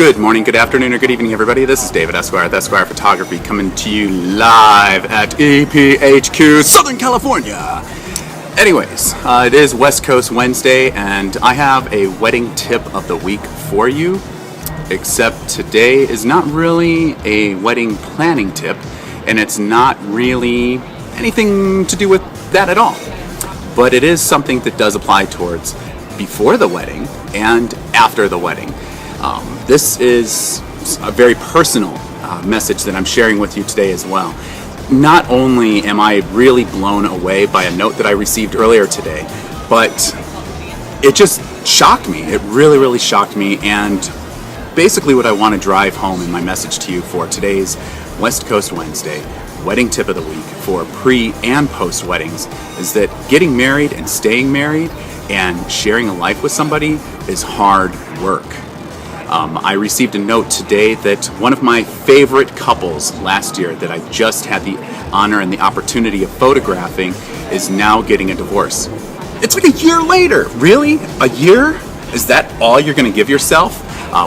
Good morning, good afternoon, or good evening, everybody. This is David Esquire with Esquire Photography coming to you live at EPHQ, Southern California. Anyways, it is West Coast Wednesday, and I have a wedding tip of the week for you, except today is not really a wedding planning tip, and it's not really anything to do with that at all. But it is something that does apply towards before the wedding and after the wedding. This is a very personal message that I'm sharing with you today as well. Not only am I really blown away by a note that I received earlier today, but it just shocked me. It really shocked me, and basically what I want to drive home in my message to you for today's West Coast Wednesday wedding tip of the week for pre and post weddings is that getting married and staying married and sharing a life with somebody is hard work. I received a note today that one of my favorite couples last year that I just had the honor and the opportunity of photographing is now getting a divorce. It's like a year later. Really? A year? Is that all you're going to give yourself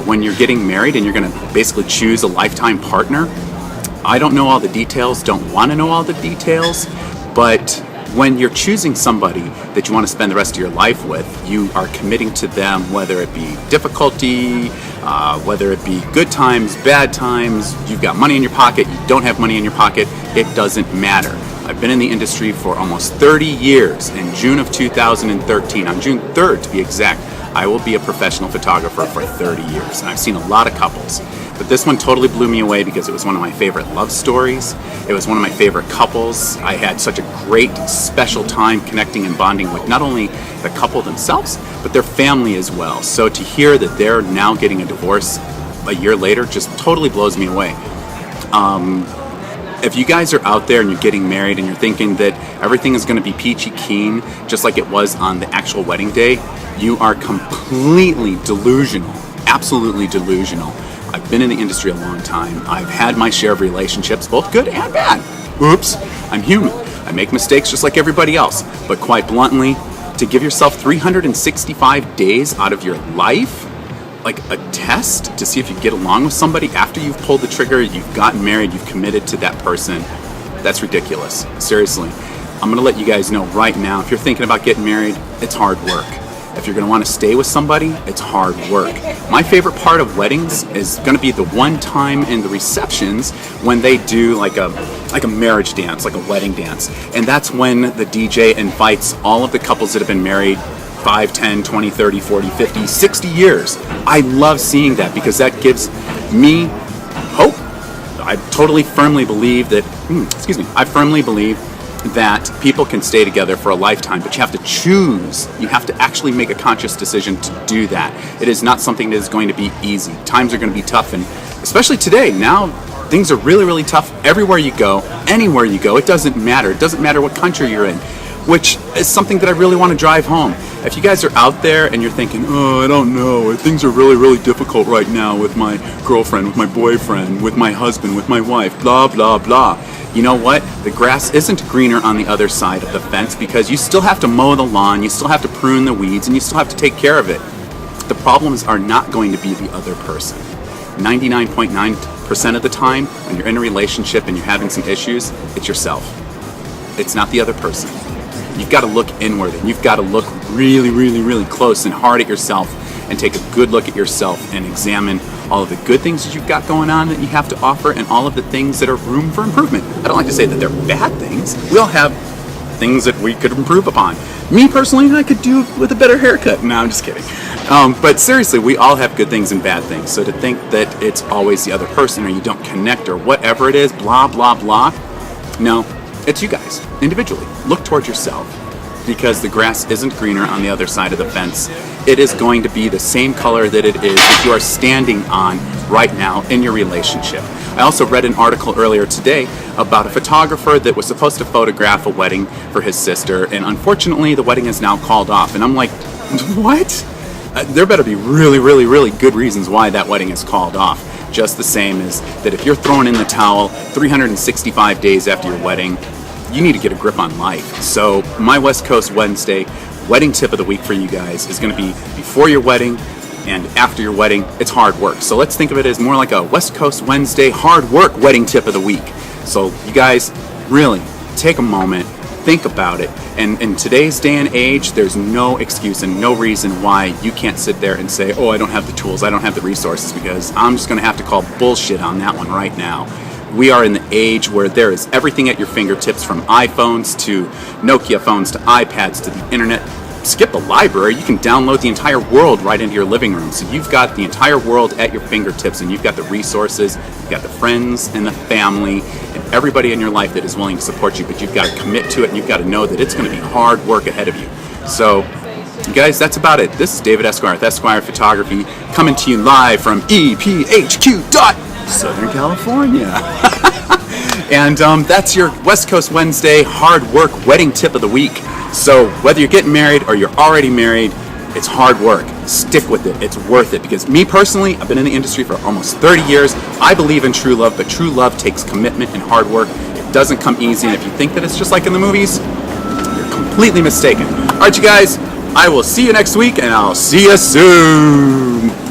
when you're getting married and you're going to basically choose a lifetime partner? I don't know all the details, don't want to know all the details, but when you're choosing somebody that you want to spend the rest of your life with, you are committing to them, whether it be difficulty, whether it be good times, bad times, you've got money in your pocket, you don't have money in your pocket, it doesn't matter. I've been in the industry for almost 30 years. In June of 2013, on June 3rd to be exact, I will be a professional photographer for 30 years, and I've seen a lot of couples. But this one totally blew me away because it was one of my favorite love stories. It was one of my favorite couples. I had such a great, special time connecting and bonding with not only the couple themselves, but their family as well. So to hear that they're now getting a divorce a year later just totally blows me away. If you guys are out there and you're getting married and you're thinking that everything is going to be peachy keen, just like it was on the actual wedding day, you are completely delusional, absolutely delusional. I've been in the industry a long time. I've had my share of relationships, both good and bad. Oops, I'm human. I make mistakes just like everybody else. But quite bluntly, to give yourself 365 days out of your life, like a test to see if you get along with somebody after you've pulled the trigger, you've gotten married, you've committed to that person, that's ridiculous. Seriously. I'm going to let you guys know right now, if you're thinking about getting married, it's hard work. If you're going to want to stay with somebody, it's hard work. My favorite part of weddings is going to be the one time in the receptions when they do like a marriage dance, like a wedding dance. And that's when the DJ invites all of the couples that have been married 5, 10, 20, 30, 40, 50, 60 years. I love seeing that because that gives me hope. I totally firmly believe that, I firmly believe that people can stay together for a lifetime, but you have to choose. You have to actually make a conscious decision to do that. It is not something that is going to be easy. Times are going to be tough, and especially today, now things are really tough everywhere you go, anywhere you go. It doesn't matter. It doesn't matter what country you're in, which is something that I really want to drive home. If you guys are out there and you're thinking, oh, I don't know, things are really difficult right now with my girlfriend, with my boyfriend, with my husband, with my wife, blah, blah, blah. You know what? The grass isn't greener on the other side of the fence because you still have to mow the lawn, you still have to prune the weeds, and you still have to take care of it. The problems are not going to be the other person. 99.9% of the time, when you're in a relationship and you're having some issues, it's yourself. It's not the other person. You've got to look inward, and you've got to look really close and hard at yourself and take a good look at yourself and examine all of the good things that you've got going on that you have to offer and all of the things that are room for improvement. I don't like to say that they're bad things. We all have things that we could improve upon. Me personally, I could do with a better haircut. No, I'm just kidding. But seriously, we all have good things and bad things. So to think that it's always the other person or you don't connect or whatever it is, blah, blah, blah. No, it's you guys, individually. Look towards yourself because the grass isn't greener on the other side of the fence. It is going to be the same color that it is that you are standing on right now in your relationship. I also read an article earlier today about a photographer that was supposed to photograph a wedding for his sister, and unfortunately the wedding is now called off. And I'm like, what? There better be really good reasons why that wedding is called off. Just the same as that if you're throwing in the towel 365 days after your wedding, you need to get a grip on life. So my West Coast Wednesday wedding tip of the week for you guys is going to be before your wedding, And after your wedding, it's hard work. So let's think of it as more like a West Coast Wednesday hard work wedding tip of the week. So you guys, really, take a moment, think about it. And in today's day and age, there's no excuse and no reason why you can't sit there and say, oh, I don't have the tools, I don't have the resources, because I'm just going to have to call bullshit on that one right now. We are in the age where there is everything at your fingertips, from iPhones to Nokia phones to iPads to the internet. Skip the library, you can download the entire world right into your living room. So you've got the entire world at your fingertips, and you've got the resources, you've got the friends and the family and everybody in your life that is willing to support you, but you've got to commit to it, and you've got to know that it's going to be hard work ahead of you. So you guys, that's about it. This is David Esquire with Esquire Photography, coming to you live from EPHQ. Southern California. And that's your West Coast Wednesday hard work wedding tip of the week. So whether you're getting married or you're already married, it's hard work. Stick with it. It's worth it. Because me personally, I've been in the industry for almost 30 years. I believe in true love, but true love takes commitment and hard work. It doesn't come easy. And if you think that it's just like in the movies, you're completely mistaken. All right, you guys, I will see you next week, and I'll see you soon.